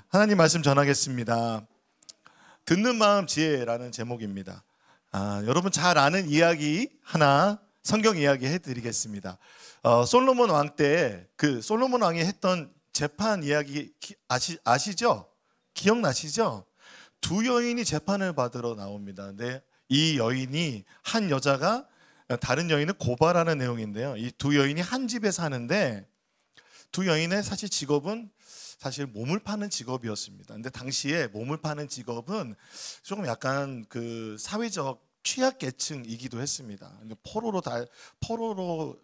하나님 말씀 전하겠습니다. 듣는 마음 지혜라는 제목입니다. 여러분 잘 아는 이야기 하나 성경 이야기 해드리겠습니다. 솔로몬 왕 때 그 솔로몬 왕이 했던 재판 이야기 아시죠? 기억나시죠? 두 여인이 재판을 받으러 나옵니다. 근데 이 여인이 한 여자가 다른 여인을 고발하는 내용인데요. 이 두 여인이 한 집에 사는데 두 여인의 사실 직업은 사실 몸을 파는 직업이었습니다. 근데 당시에 몸을 파는 직업은 조금 약간 그 사회적 취약계층이기도 했습니다. 포로로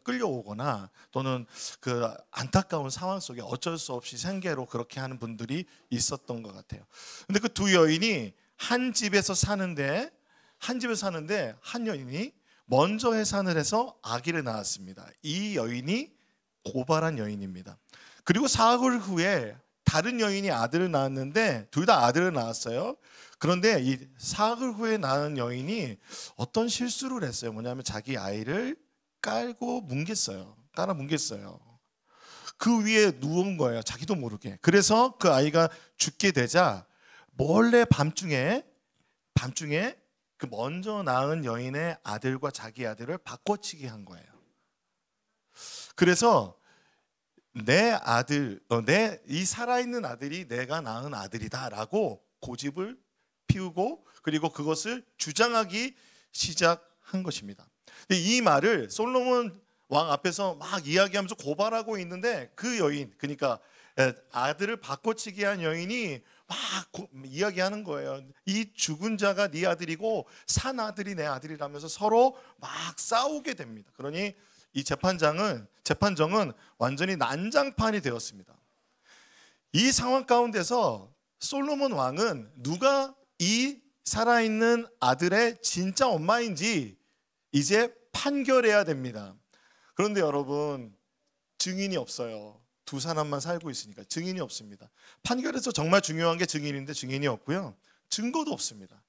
끌려오거나 또는 그 안타까운 상황 속에 어쩔 수 없이 생계로 그렇게 하는 분들이 있었던 것 같아요. 근데 그 두 여인이 한 집에서 사는데 한 여인이 먼저 해산을 해서 아기를 낳았습니다. 이 여인이 고발한 여인입니다. 그리고 사흘 후에 다른 여인이 아들을 낳았는데 둘 다 아들을 낳았어요. 그런데 이 사흘 후에 낳은 여인이 어떤 실수를 했어요. 뭐냐면 자기 아이를 깔고 깔아 뭉갰어요. 그 위에 누운 거예요. 자기도 모르게. 그래서 그 아이가 죽게 되자 몰래 밤중에 그 먼저 낳은 여인의 아들과 자기 아들을 바꿔치기 한 거예요. 그래서 이 살아있는 아들이 내가 낳은 아들이다라고 고집을 피우고 그리고 그것을 주장하기 시작한 것입니다. 이 말을 솔로몬 왕 앞에서 막 이야기하면서 고발하고 있는데 그 여인, 그러니까 아들을 바꿔치기 한 여인이 막 이야기하는 거예요. 이 죽은 자가 네 아들이고 산 아들이 내 아들이라면서 서로 막 싸우게 됩니다. 그러니 이 재판정은 완전히 난장판이 되었습니다. 이 상황 가운데서 솔로몬 왕은 누가 이 살아있는 아들의 진짜 엄마인지 이제 판결해야 됩니다. 그런데 여러분, 증인이 없어요. 두 사람만 살고 있으니까 증인이 없습니다. 판결에서 정말 중요한 게 증인인데 증인이 없고요. 증거도 없습니다.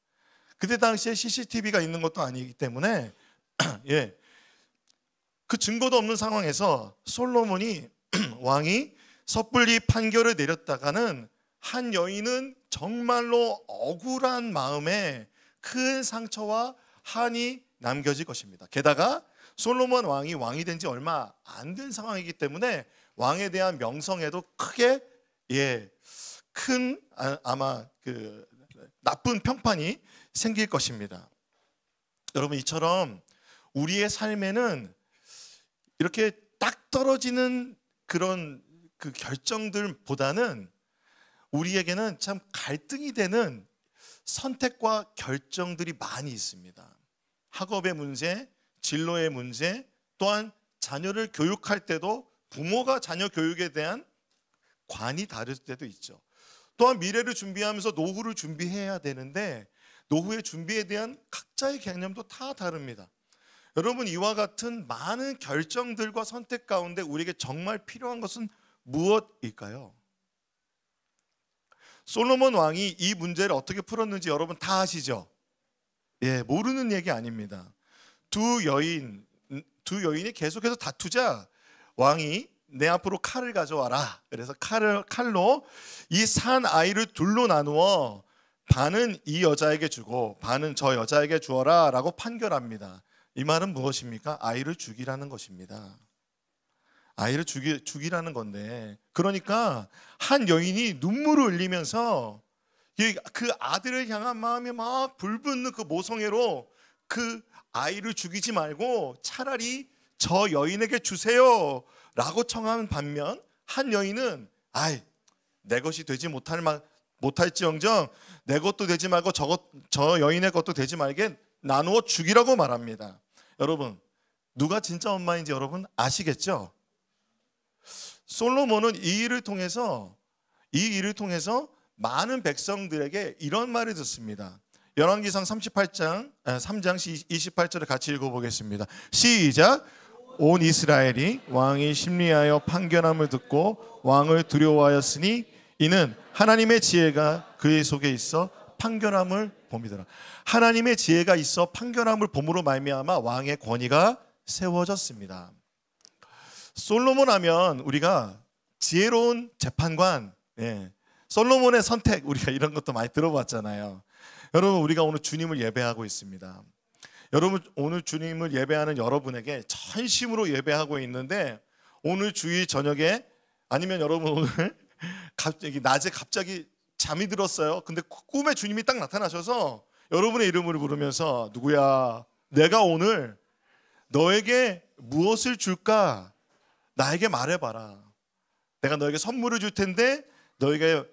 그때 당시에 CCTV가 있는 것도 아니기 때문에 그 증거도 없는 상황에서 솔로몬이 왕이 섣불리 판결을 내렸다가는 한 여인은 정말로 억울한 마음에 큰 상처와 한이 남겨질 것입니다. 게다가 솔로몬 왕이 된 지 얼마 안 된 상황이기 때문에 왕에 대한 명성에도 크게 큰 아마 그 나쁜 평판이 생길 것입니다. 여러분, 이처럼 우리의 삶에는 이렇게 딱 떨어지는 그런 그 결정들보다는 우리에게는 참 갈등이 되는 선택과 결정들이 많이 있습니다. 학업의 문제, 진로의 문제, 또한 자녀를 교육할 때도 부모가 자녀 교육에 대한 관이 다를 때도 있죠. 또한 미래를 준비하면서 노후를 준비해야 되는데 노후의 준비에 대한 각자의 개념도 다 다릅니다. 여러분, 이와 같은 많은 결정들과 선택 가운데 우리에게 정말 필요한 것은 무엇일까요? 솔로몬 왕이 이 문제를 어떻게 풀었는지 여러분 다 아시죠? 모르는 얘기 아닙니다. 두 여인이 계속해서 다투자 왕이 내 앞으로 칼을 가져와라. 그래서 칼로 이 산 아이를 둘로 나누어 반은 이 여자에게 주고 반은 저 여자에게 주어라 라고 판결합니다. 이 말은 무엇입니까? 아이를 죽이라는 것입니다. 아이를 죽이라는 건데, 그러니까 한 여인이 눈물을 흘리면서 그 아들을 향한 마음이 막 불붙는 그 모성애로 그 아이를 죽이지 말고 차라리 저 여인에게 주세요 라고 청하는 반면 한 여인은 내 것이 되지 못할지언정 내 것도 되지 말고 저 여인의 것도 되지 말게 나누어 죽이라고 말합니다. 여러분, 누가 진짜 엄마인지 여러분 아시겠죠? 솔로몬은 이 일을 통해서 많은 백성들에게 이런 말을 듣습니다. 열왕기상 3장 28절을 같이 읽어보겠습니다. 시작. 온 이스라엘이 왕이 심리하여 판결함을 듣고 왕을 두려워하였으니 이는 하나님의 지혜가 그의 속에 있어 판결함을 봄이더라. 하나님의 지혜가 있어 판결함을 봄으로 말미암아 왕의 권위가 세워졌습니다. 솔로몬 하면 우리가 지혜로운 재판관, 예. 솔로몬의 선택, 우리가 이런 것도 많이 들어봤잖아요. 여러분, 우리가 오늘 주님을 예배하고 있습니다. 여러분, 오늘 주님을 예배하는 여러분에게 전심으로 예배하고 있는데, 오늘 주일 저녁에 아니면 여러분 오늘 갑자기 낮에 갑자기 잠이 들었어요. 근데 꿈에 주님이 딱 나타나셔서 여러분의 이름을 부르면서, 누구야, 내가 오늘 너에게 무엇을 줄까? 나에게 말해봐라. 내가 너에게 선물을 줄 텐데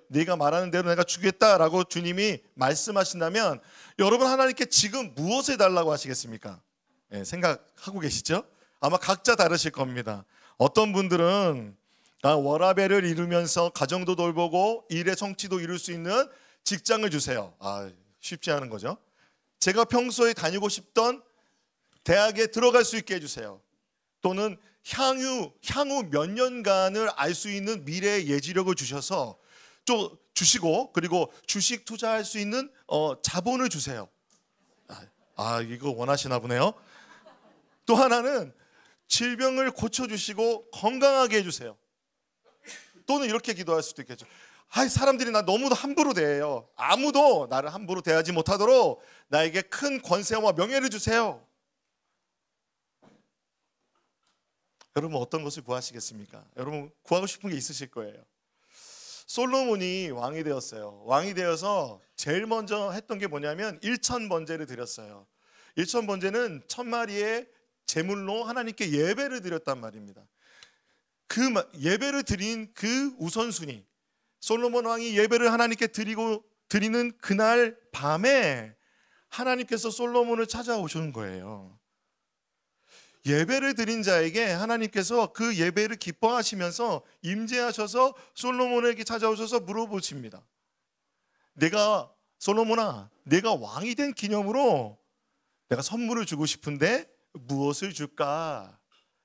네가 말하는 대로 내가 주겠다라고 주님이 말씀하신다면, 여러분 하나님께 지금 무엇을 달라고 하시겠습니까? 네, 생각하고 계시죠? 아마 각자 다르실 겁니다. 어떤 분들은 워라밸을 이루면서 가정도 돌보고 일의 성취도 이룰 수 있는 직장을 주세요. 쉽지 않은 거죠. 제가 평소에 다니고 싶던 대학에 들어갈 수 있게 해주세요. 또는 향후 몇 년간을 알 수 있는 미래의 예지력을 주셔서 또 주시고, 그리고 주식 투자할 수 있는 자본을 주세요. 이거 원하시나 보네요. 또 하나는 질병을 고쳐주시고 건강하게 해주세요. 또는 이렇게 기도할 수도 있겠죠. 사람들이 나 너무 함부로 대해요. 아무도 나를 함부로 대하지 못하도록 나에게 큰 권세와 명예를 주세요. 여러분, 어떤 것을 구하시겠습니까? 여러분, 구하고 싶은 게 있으실 거예요. 솔로몬이 왕이 되었어요. 왕이 되어서 제일 먼저 했던 게 뭐냐면 1,000번제를 드렸어요. 1,000번제는 1,000마리의 제물로 하나님께 예배를 드렸단 말입니다. 그 예배를 드린 그 우선순위, 솔로몬 왕이 예배를 하나님께 드리는 그날 밤에 하나님께서 솔로몬을 찾아오신 거예요. 예배를 드린 자에게 하나님께서 그 예배를 기뻐하시면서 임재하셔서 솔로몬에게 찾아오셔서 물어보십니다. 솔로몬아, 내가 왕이 된 기념으로 내가 선물을 주고 싶은데 무엇을 줄까?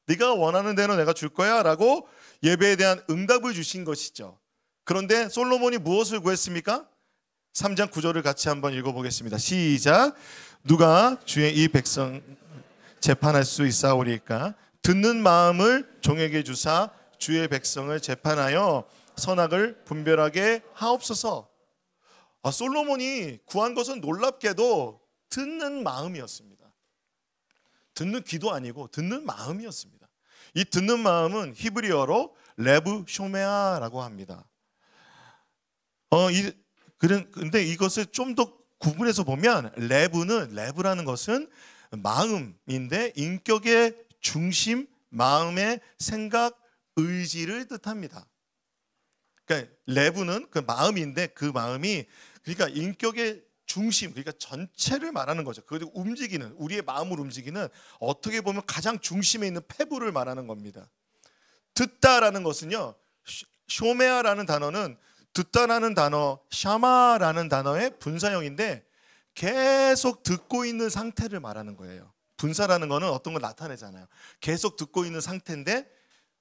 네가 원하는 대로 내가 줄 거야 라고 예배에 대한 응답을 주신 것이죠. 그런데 솔로몬이 무엇을 구했습니까? 3장 9절을 같이 한번 읽어보겠습니다. 시작. 누가 주의 이 백성 재판할 수 있사오리까? 듣는 마음을 종에게 주사 주의 백성을 재판하여 선악을 분별하게 하옵소서. 솔로몬이 구한 것은 놀랍게도 듣는 마음이었습니다. 듣는 귀도 아니고 듣는 마음이었습니다. 이 듣는 마음은 히브리어로 레브 쇼메아라고 합니다. 근데 이것을 좀 더 구분해서 보면 레브라는 것은 마음인데 인격의 중심, 마음의 생각, 의지를 뜻합니다. 그러니까 레브는 그 마음인데 그 마음이 그러니까 인격의 중심, 그러니까 전체를 말하는 거죠. 그리고 움직이는, 우리의 마음을 움직이는, 어떻게 보면 가장 중심에 있는 폐부를 말하는 겁니다. 듣다라는 것은요, 쇼메아라는 단어는 듣다라는 단어, 샤마라는 단어의 분사형인데 계속 듣고 있는 상태를 말하는 거예요. 분사라는 거는 어떤 걸 나타내잖아요. 계속 듣고 있는 상태인데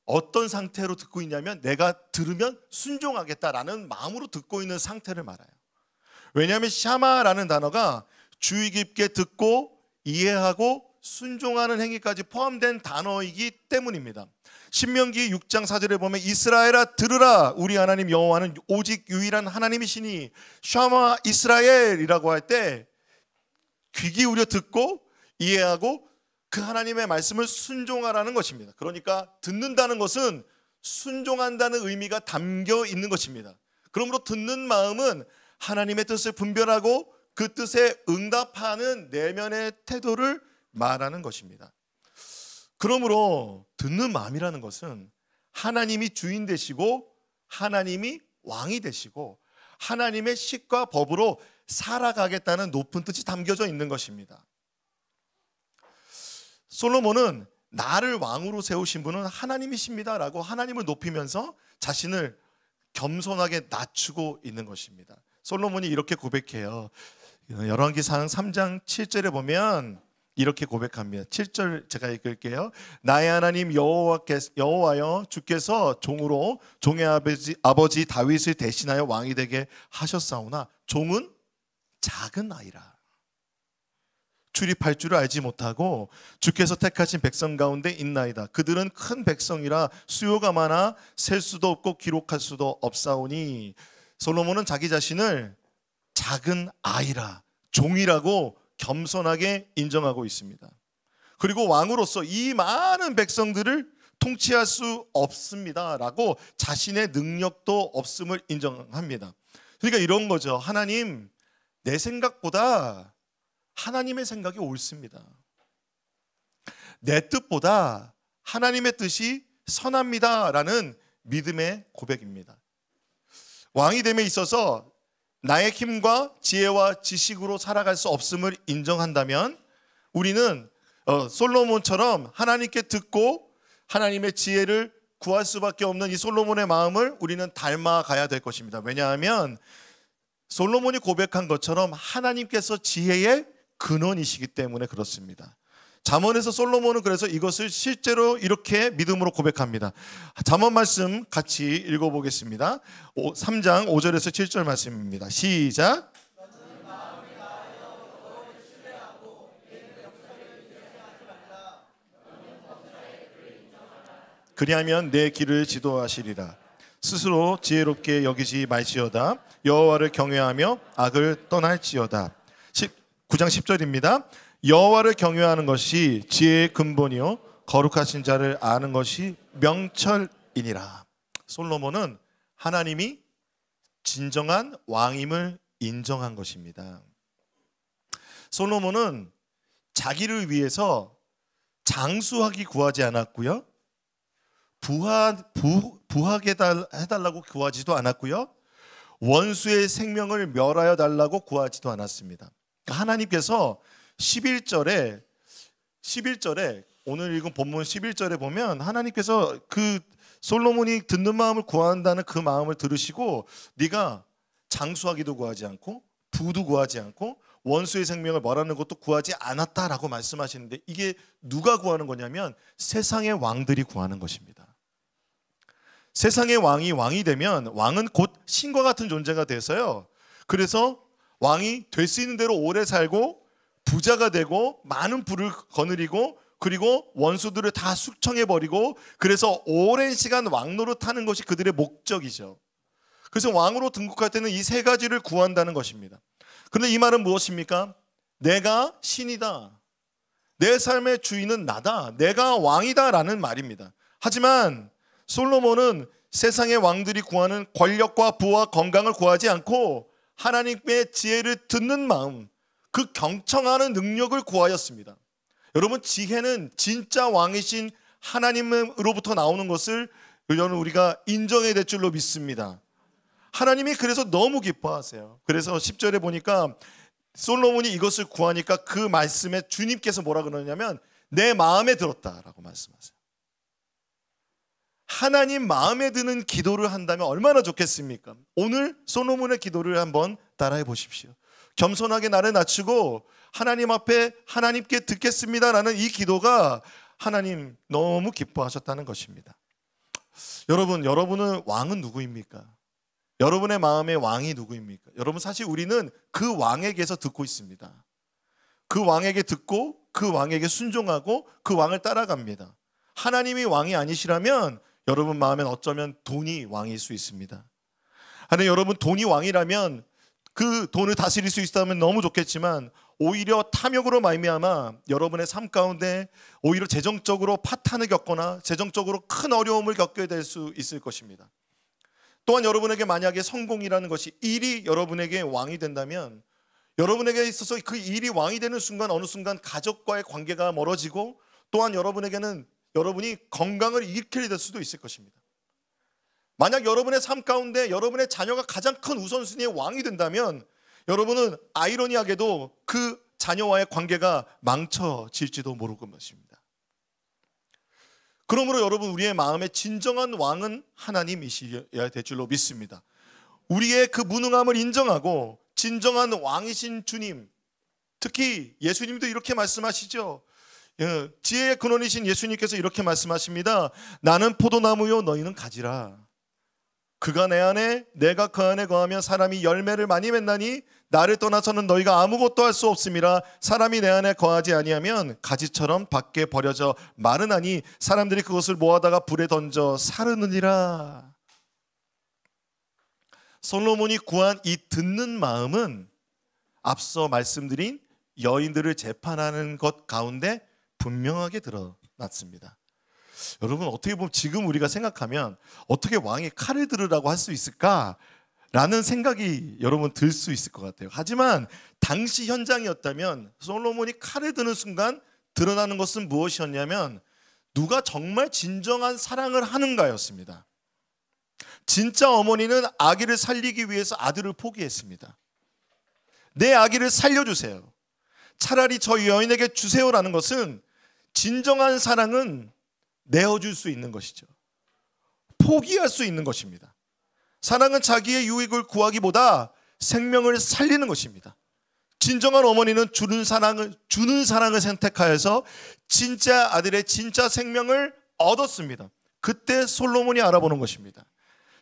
어떤 상태로 듣고 있냐면 내가 들으면 순종하겠다라는 마음으로 듣고 있는 상태를 말해요. 왜냐하면 샤마라는 단어가 주의 깊게 듣고 이해하고 순종하는 행위까지 포함된 단어이기 때문입니다. 신명기 6장 4절에 보면 이스라엘아 들으라, 우리 하나님 여호와는 오직 유일한 하나님이시니 샤마 이스라엘이라고 할 때 귀 기울여 듣고 이해하고 그 하나님의 말씀을 순종하라는 것입니다. 그러니까 듣는다는 것은 순종한다는 의미가 담겨 있는 것입니다. 그러므로 듣는 마음은 하나님의 뜻을 분별하고 그 뜻에 응답하는 내면의 태도를 말하는 것입니다. 그러므로 듣는 마음이라는 것은 하나님이 주인 되시고 하나님이 왕이 되시고 하나님의 식과 법으로 살아가겠다는 높은 뜻이 담겨져 있는 것입니다. 솔로몬은 나를 왕으로 세우신 분은 하나님이십니다 라고 하나님을 높이면서 자신을 겸손하게 낮추고 있는 것입니다. 솔로몬이 이렇게 고백해요. 열왕기상 3장 7절에 보면 이렇게 고백합니다. 7절 제가 읽을게요. 나의 하나님 여호와여, 주께서 종으로 종의 아버지 다윗을 대신하여 왕이 되게 하셨사오나 종은 작은 아이라. 출입할 줄을 알지 못하고 주께서 택하신 백성 가운데 있나이다. 그들은 큰 백성이라 수요가 많아 셀 수도 없고 기록할 수도 없사오니. 솔로몬은 자기 자신을 작은 아이라, 종이라고 겸손하게 인정하고 있습니다. 그리고 왕으로서 이 많은 백성들을 통치할 수 없습니다라고 자신의 능력도 없음을 인정합니다. 그러니까 이런 거죠. 하나님, 내 생각보다 하나님의 생각이 옳습니다. 내 뜻보다 하나님의 뜻이 선합니다라는 믿음의 고백입니다. 왕이 됨에 있어서 나의 힘과 지혜와 지식으로 살아갈 수 없음을 인정한다면 우리는 솔로몬처럼 하나님께 듣고 하나님의 지혜를 구할 수밖에 없는 이 솔로몬의 마음을 우리는 닮아가야 될 것입니다. 왜냐하면 솔로몬이 고백한 것처럼 하나님께서 지혜의 근원이시기 때문에 그렇습니다. 잠언에서 솔로몬은 그래서 이것을 실제로 이렇게 믿음으로 고백합니다. 잠언 말씀 같이 읽어보겠습니다. 3장 5절에서 7절 말씀입니다. 시작. 그리하면 내 길을 지도하시리라. 스스로 지혜롭게 여기지 말지어다. 여호와를 경외하며 악을 떠날지어다. 9장 10절입니다. 여호와를 경외하는 것이 지혜의 근본이요 거룩하신 자를 아는 것이 명철이니라. 솔로몬은 하나님이 진정한 왕임을 인정한 것입니다. 솔로몬은 자기를 위해서 장수하기 구하지 않았고요, 부하게 해달라고 구하지도 않았고요, 원수의 생명을 멸하여 달라고 구하지도 않았습니다. 하나님께서 11절에 오늘 읽은 본문 11절에 보면 하나님께서 그 솔로몬이 듣는 마음을 구한다는 그 마음을 들으시고 네가 장수하기도 구하지 않고 부도 구하지 않고 원수의 생명을 멸하는 것도 구하지 않았다라고 말씀하시는데, 이게 누가 구하는 거냐면 세상의 왕들이 구하는 것입니다. 세상의 왕이 되면 왕은 곧 신과 같은 존재가 돼서요, 그래서 왕이 될 수 있는 대로 오래 살고 부자가 되고 많은 부를 거느리고 그리고 원수들을 다 숙청해버리고 그래서 오랜 시간 왕노릇하는 것이 그들의 목적이죠. 그래서 왕으로 등극할 때는 이 세 가지를 구한다는 것입니다. 그런데 이 말은 무엇입니까? 내가 신이다, 내 삶의 주인은 나다, 내가 왕이다 라는 말입니다. 하지만 솔로몬은 세상의 왕들이 구하는 권력과 부와 건강을 구하지 않고 하나님의 지혜를 듣는 마음, 그 경청하는 능력을 구하였습니다. 여러분, 지혜는 진짜 왕이신 하나님으로부터 나오는 것을 우리가 인정해야 될 줄로 믿습니다. 하나님이 그래서 너무 기뻐하세요. 그래서 10절에 보니까 솔로몬이 이것을 구하니까 그 말씀에 주님께서 뭐라 그러냐면 내 마음에 들었다라고 말씀하세요. 하나님 마음에 드는 기도를 한다면 얼마나 좋겠습니까? 오늘 솔로몬의 기도를 한번 따라해 보십시오. 겸손하게 나를 낮추고 하나님 앞에 하나님께 듣겠습니다라는 이 기도가 하나님 너무 기뻐하셨다는 것입니다. 여러분은 왕은 누구입니까? 여러분의 마음의 왕이 누구입니까? 여러분, 사실 우리는 그 왕에게서 듣고 있습니다. 그 왕에게 듣고 그 왕에게 순종하고 그 왕을 따라갑니다. 하나님이 왕이 아니시라면 여러분 마음엔 어쩌면 돈이 왕일 수 있습니다. 아니, 여러분 돈이 왕이라면 그 돈을 다스릴 수 있다면 너무 좋겠지만 오히려 탐욕으로 말미암아 여러분의 삶 가운데 오히려 재정적으로 파탄을 겪거나 재정적으로 큰 어려움을 겪게 될 수 있을 것입니다. 또한 여러분에게 만약에 성공이라는 것이 일이 여러분에게 왕이 된다면 여러분에게 있어서 그 일이 왕이 되는 순간 어느 순간 가족과의 관계가 멀어지고 또한 여러분에게는 여러분이 건강을 잃게 될 수도 있을 것입니다. 만약 여러분의 삶 가운데 여러분의 자녀가 가장 큰 우선순위의 왕이 된다면 여러분은 아이러니하게도 그 자녀와의 관계가 망쳐질지도 모르는 것입니다. 그러므로 여러분, 우리의 마음의 진정한 왕은 하나님이셔야 될 줄로 믿습니다. 우리의 그 무능함을 인정하고 진정한 왕이신 주님, 특히 예수님도 이렇게 말씀하시죠. 지혜의 근원이신 예수님께서 이렇게 말씀하십니다. 나는 포도나무요 너희는 가지라. 그가 내 안에 내가 그 안에 거하면 사람이 열매를 많이 맺나니 나를 떠나서는 너희가 아무것도 할 수 없음이라. 사람이 내 안에 거하지 아니하면 가지처럼 밖에 버려져 마르나니 사람들이 그것을 모아다가 불에 던져 사르느니라. 솔로몬이 구한 이 듣는 마음은 앞서 말씀드린 여인들을 재판하는 것 가운데 분명하게 드러났습니다. 여러분, 어떻게 보면 지금 우리가 생각하면 어떻게 왕이 칼을 들으라고 할 수 있을까라는 생각이 여러분 들 수 있을 것 같아요. 하지만 당시 현장이었다면 솔로몬이 칼을 드는 순간 드러나는 것은 무엇이었냐면 누가 정말 진정한 사랑을 하는가였습니다. 진짜 어머니는 아기를 살리기 위해서 아들을 포기했습니다. 내 아기를 살려주세요. 차라리 저 여인에게 주세요라는 것은 진정한 사랑은 내어줄 수 있는 것이죠. 포기할 수 있는 것입니다. 사랑은 자기의 유익을 구하기보다 생명을 살리는 것입니다. 진정한 어머니는 주는 사랑을 선택하여서 진짜 아들의 진짜 생명을 얻었습니다. 그때 솔로몬이 알아보는 것입니다.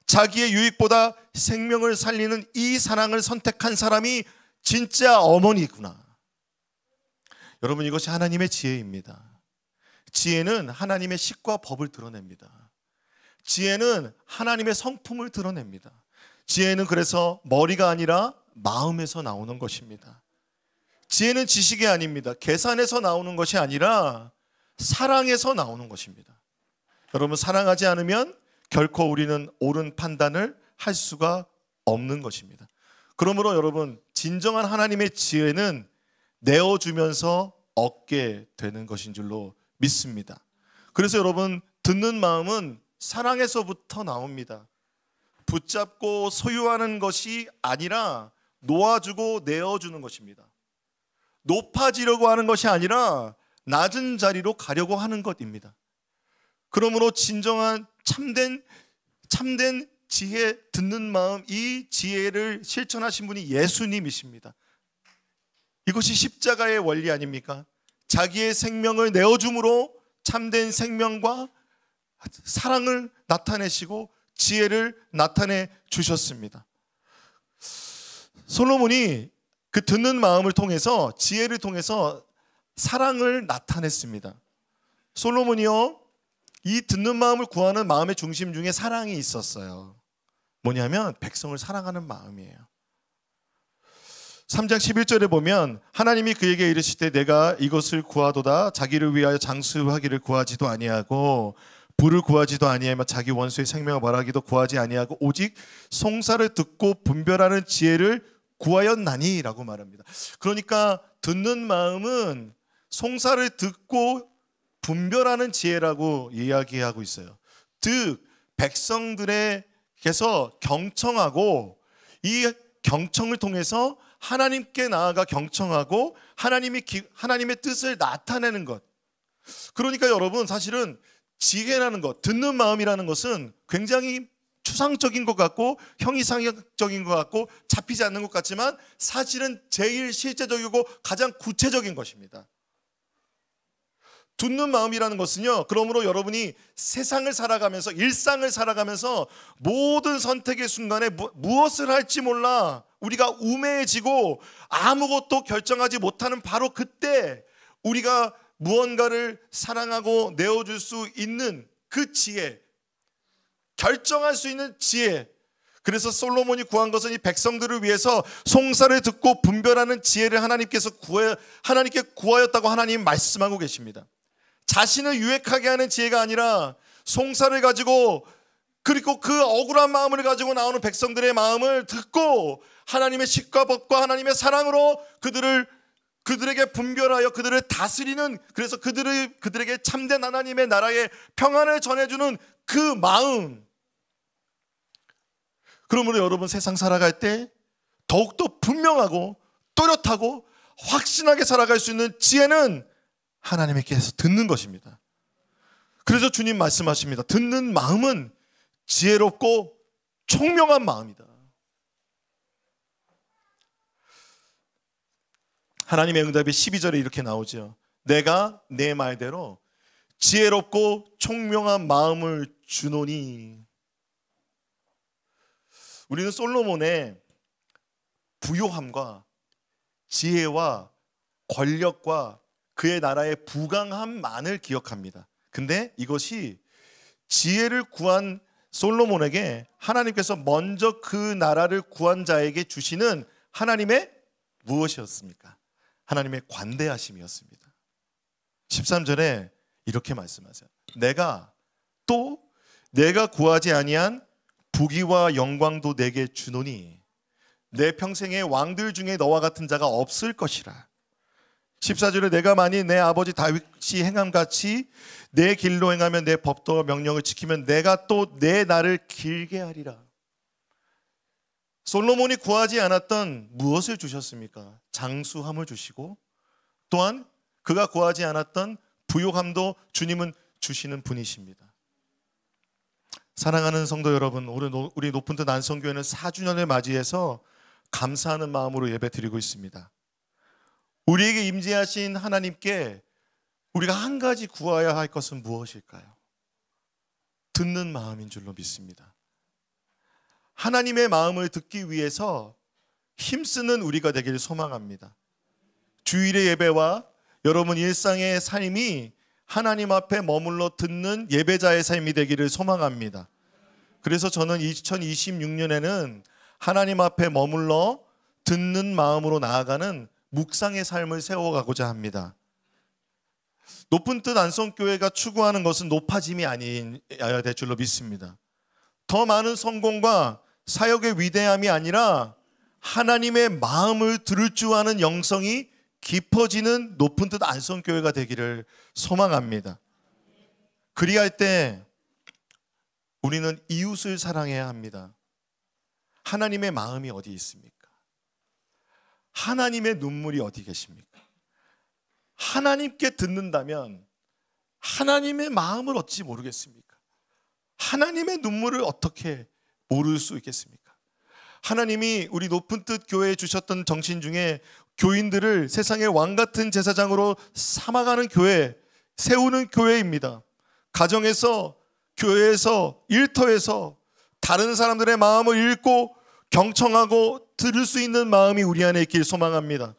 자기의 유익보다 생명을 살리는 이 사랑을 선택한 사람이 진짜 어머니구나. 여러분, 이것이 하나님의 지혜입니다. 지혜는 하나님의 식과 법을 드러냅니다. 지혜는 하나님의 성품을 드러냅니다. 지혜는 그래서 머리가 아니라 마음에서 나오는 것입니다. 지혜는 지식이 아닙니다. 계산에서 나오는 것이 아니라 사랑에서 나오는 것입니다. 여러분, 사랑하지 않으면 결코 우리는 옳은 판단을 할 수가 없는 것입니다. 그러므로 여러분, 진정한 하나님의 지혜는 내어주면서 얻게 되는 것인 줄로 믿습니다. 그래서 여러분, 듣는 마음은 사랑에서부터 나옵니다. 붙잡고 소유하는 것이 아니라 놓아주고 내어주는 것입니다. 높아지려고 하는 것이 아니라 낮은 자리로 가려고 하는 것입니다. 그러므로 진정한 참된 지혜, 듣는 마음, 이 지혜를 실천하신 분이 예수님이십니다. 이것이 십자가의 원리 아닙니까? 자기의 생명을 내어줌으로 참된 생명과 사랑을 나타내시고 지혜를 나타내 주셨습니다. 솔로몬이 그 듣는 마음을 통해서, 지혜를 통해서 사랑을 나타냈습니다. 솔로몬이요, 이 듣는 마음을 구하는 마음의 중심 중에 사랑이 있었어요. 뭐냐면 백성을 사랑하는 마음이에요. 3장 11절에 보면 하나님이 그에게 이르시되 내가 이것을 구하도다. 자기를 위하여 장수하기를 구하지도 아니하고 부를 구하지도 아니하며 자기 원수의 생명을 말하기도 구하지 아니하고 오직 송사를 듣고 분별하는 지혜를 구하였나니 라고 말합니다. 그러니까 듣는 마음은 송사를 듣고 분별하는 지혜라고 이야기하고 있어요. 즉 백성들에게서 경청하고 이 경청을 통해서 하나님께 나아가 경청하고 하나님의 뜻을 나타내는 것. 그러니까 여러분, 사실은 지혜라는 것, 듣는 마음이라는 것은 굉장히 추상적인 것 같고 형이상적인 것 같고 잡히지 않는 것 같지만 사실은 제일 실제적이고 가장 구체적인 것입니다. 듣는 마음이라는 것은요, 그러므로 여러분이 세상을 살아가면서, 일상을 살아가면서 모든 선택의 순간에 무엇을 할지 몰라 우리가 우매해지고 아무것도 결정하지 못하는 바로 그때 우리가 무언가를 사랑하고 내어줄 수 있는 그 지혜, 결정할 수 있는 지혜. 그래서 솔로몬이 구한 것은 이 백성들을 위해서 송사를 듣고 분별하는 지혜를 하나님께 구하였다고 하나님 말씀하고 계십니다. 자신을 유익하게 하는 지혜가 아니라 송사를 가지고, 그리고 그 억울한 마음을 가지고 나오는 백성들의 마음을 듣고 하나님의 식과 법과 하나님의 사랑으로 그들에게 분별하여 그들을 다스리는, 그래서 그들에게 참된 하나님의 나라의 평안을 전해주는 그 마음. 그러므로 여러분, 세상 살아갈 때 더욱더 분명하고 또렷하고 확신하게 살아갈 수 있는 지혜는 하나님께서 듣는 것입니다. 그래서 주님 말씀하십니다. 듣는 마음은 지혜롭고 총명한 마음이다. 하나님의 응답이 12절에 이렇게 나오죠. 내가 내 말대로 지혜롭고 총명한 마음을 주노니. 우리는 솔로몬의 부요함과 지혜와 권력과 그의 나라의 부강함만을 기억합니다. 근데 이것이 지혜를 구한 솔로몬에게 하나님께서 먼저 그 나라를 구한 자에게 주시는 하나님의 무엇이었습니까? 하나님의 관대하심이었습니다. 13절에 이렇게 말씀하세요. 내가 구하지 아니한 부귀와 영광도 내게 주노니 내 평생의 왕들 중에 너와 같은 자가 없을 것이라. 14절에 내가 만일 내 아버지 다윗이 행함같이 내 길로 행하면 내 법도와 명령을 지키면 내가 또 내 날을 길게 하리라. 솔로몬이 구하지 않았던 무엇을 주셨습니까? 장수함을 주시고 또한 그가 구하지 않았던 부요함도 주님은 주시는 분이십니다. 사랑하는 성도 여러분, 우리 높은 뜻 안성교회는 4주년을 맞이해서 감사하는 마음으로 예배 드리고 있습니다. 우리에게 임재하신 하나님께 우리가 한 가지 구해야 할 것은 무엇일까요? 듣는 마음인 줄로 믿습니다. 하나님의 마음을 듣기 위해서 힘쓰는 우리가 되기를 소망합니다. 주일의 예배와 여러분 일상의 삶이 하나님 앞에 머물러 듣는 예배자의 삶이 되기를 소망합니다. 그래서 저는 2026년에는 하나님 앞에 머물러 듣는 마음으로 나아가는 묵상의 삶을 세워가고자 합니다. 높은 뜻 안성교회가 추구하는 것은 높아짐이 아니어야 될 줄로 믿습니다. 더 많은 성공과 사역의 위대함이 아니라 하나님의 마음을 들을 줄 아는 영성이 깊어지는 높은 뜻 안성교회가 되기를 소망합니다. 그리할 때 우리는 이웃을 사랑해야 합니다. 하나님의 마음이 어디 있습니까? 하나님의 눈물이 어디 계십니까? 하나님께 듣는다면 하나님의 마음을 어찌 모르겠습니까? 하나님의 눈물을 어떻게 모를 수 있겠습니까? 하나님이 우리 높은 뜻 교회에 주셨던 정신 중에 교인들을 세상의 왕같은 제사장으로 삼아가는 교회, 세우는 교회입니다. 가정에서, 교회에서, 일터에서 다른 사람들의 마음을 읽고 경청하고 들을 수 있는 마음이 우리 안에 있길 소망합니다.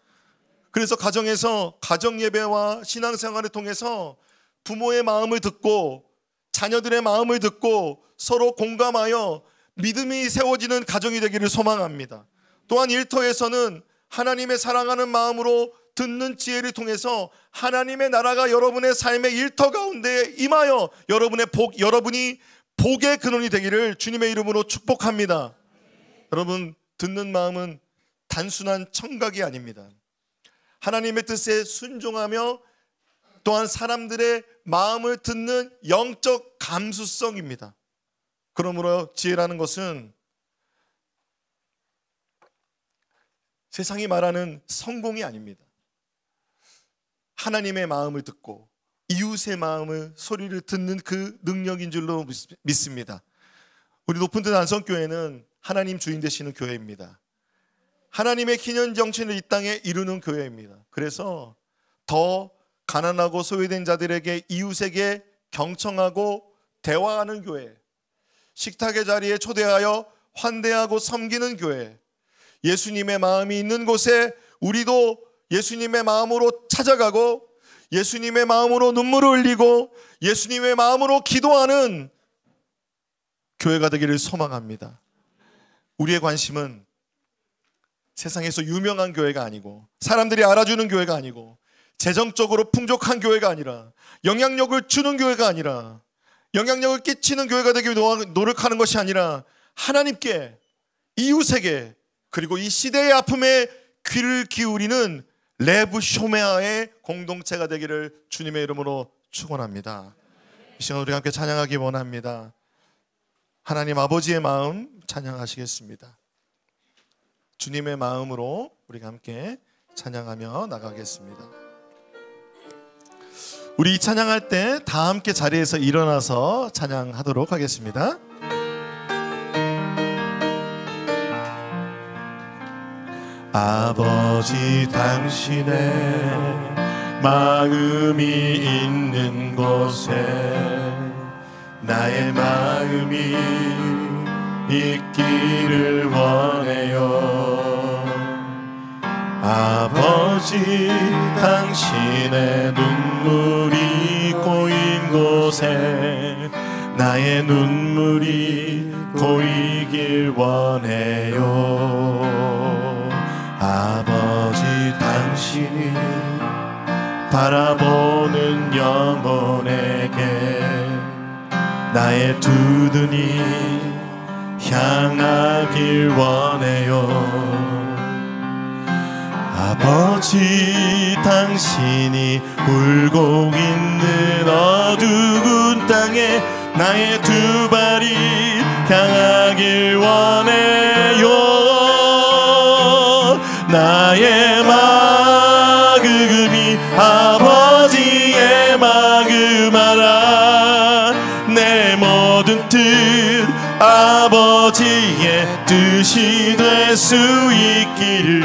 그래서 가정에서 가정예배와 신앙생활을 통해서 부모의 마음을 듣고 자녀들의 마음을 듣고 서로 공감하여 믿음이 세워지는 가정이 되기를 소망합니다. 또한 일터에서는 하나님의 사랑하는 마음으로 듣는 지혜를 통해서 하나님의 나라가 여러분의 삶의 일터 가운데 임하여 여러분이 복의 근원이 되기를 주님의 이름으로 축복합니다. 여러분, 듣는 마음은 단순한 청각이 아닙니다. 하나님의 뜻에 순종하며 또한 사람들의 마음을 듣는 영적 감수성입니다. 그러므로 지혜라는 것은 세상이 말하는 성공이 아닙니다. 하나님의 마음을 듣고 이웃의 마음을 소리를 듣는 그 능력인 줄로 믿습니다. 우리 높은 뜻 안성교회는 하나님 주인 되시는 교회입니다. 하나님의 기념 정신을 이 땅에 이루는 교회입니다. 그래서 더 가난하고 소외된 자들에게 이웃에게 경청하고 대화하는 교회, 식탁의 자리에 초대하여 환대하고 섬기는 교회, 예수님의 마음이 있는 곳에 우리도 예수님의 마음으로 찾아가고 예수님의 마음으로 눈물을 흘리고 예수님의 마음으로 기도하는 교회가 되기를 소망합니다. 우리의 관심은 세상에서 유명한 교회가 아니고 사람들이 알아주는 교회가 아니고 재정적으로 풍족한 교회가 아니라 영향력을 주는 교회가 아니라 영향력을 끼치는 교회가 되기 위해 노력하는 것이 아니라 하나님께, 이웃에게, 그리고 이 시대의 아픔에 귀를 기울이는 레브 쇼메아의 공동체가 되기를 주님의 이름으로 축원합니다. 이 시간 우리 함께 찬양하기 원합니다. 하나님 아버지의 마음 찬양하시겠습니다. 주님의 마음으로 우리가 함께 찬양하며 나가겠습니다. 우리 찬양할 때 다 함께 자리에서 일어나서 찬양하도록 하겠습니다. 아버지 당신의 마음이 있는 곳에 나의 마음이 있기를 원해요. 아버지 당신의 눈물이 고인 곳에 나의 눈물이 고이길 원해요. 아버지 당신이 바라보는 영혼에게 나의 두 눈이 향하길 원해요. 아버지 당신이 울고 있는 어두운 땅에 나의 두 발이 향하길 원해요. 나의 마음이 아버지의 마음 알아. 내 모든 뜻 아버지의 뜻이 될 수 있기를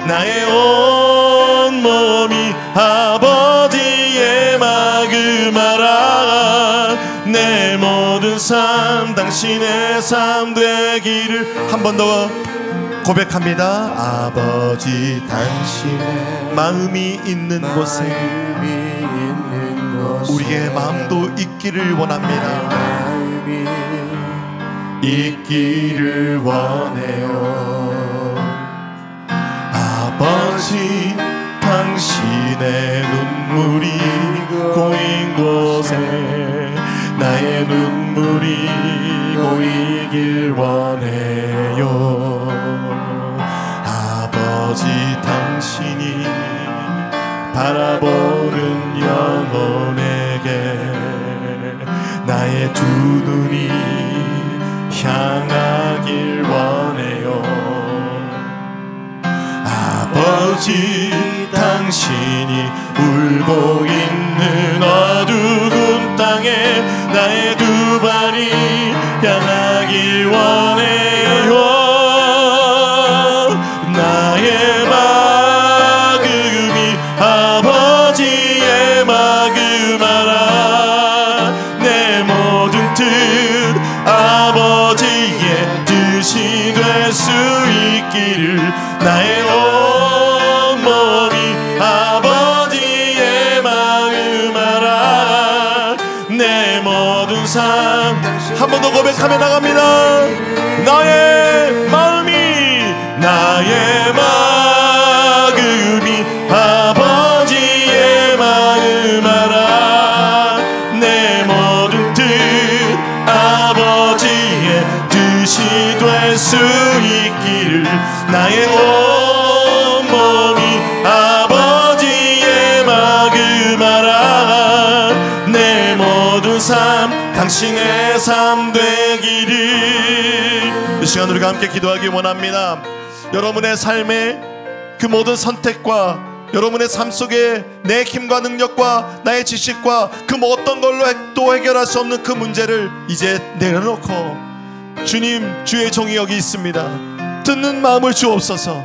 나의 온 몸이 아버지의 마음 알아. 내 모든 삶 당신의 삶 되기를. 한 번 더 고백합니다. 아버지 당신의 마음이 있는 곳에 우리의 마음도 있기를 원합니다. 있기를 원해요. 아버지 당신의 눈물이 고인 곳에 나의 눈물이 고이길 원해요. 아버지 당신이 바라보는 영혼에게 나의 두 눈이 향하길 원해요. 아버지 당신이 울고 있는 어두운 땅에 나의 두 발이 향하길 원해요. 나의 마음이 아버지의 마음 알아. 내 모든 뜻 아버지의 뜻이 될 수 있기를 나의 온 몸이 아버지의 마음 알아. 내 모든 삶 한 번 더 고백하며 나갑니다. 나의 마음이 아버지의 마음 알아. 내 모든 뜻 아버지의 뜻이 될 수 있기를 나의 온 몸이 아버지의 마음 알아. 내 모든 삶 당신의 삶 되기를. 이 시간 우리가 함께 기도하기 원합니다. 여러분의 삶의 그 모든 선택과 여러분의 삶 속에 내 힘과 능력과 나의 지식과 그 뭐 어떤 걸로 또 해결할 수 없는 그 문제를 이제 내려놓고 주님, 주의 종이 여기 있습니다. 듣는 마음을 주옵소서.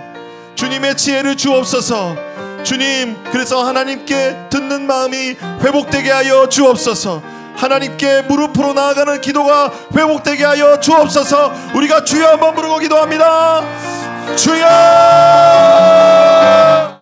주님의 지혜를 주옵소서. 주님, 그래서 하나님께 듣는 마음이 회복되게 하여 주옵소서. 하나님께 무릎으로 나아가는 기도가 회복되게 하여 주옵소서. 우리가 주여 한번 부르고 기도합니다. 주여.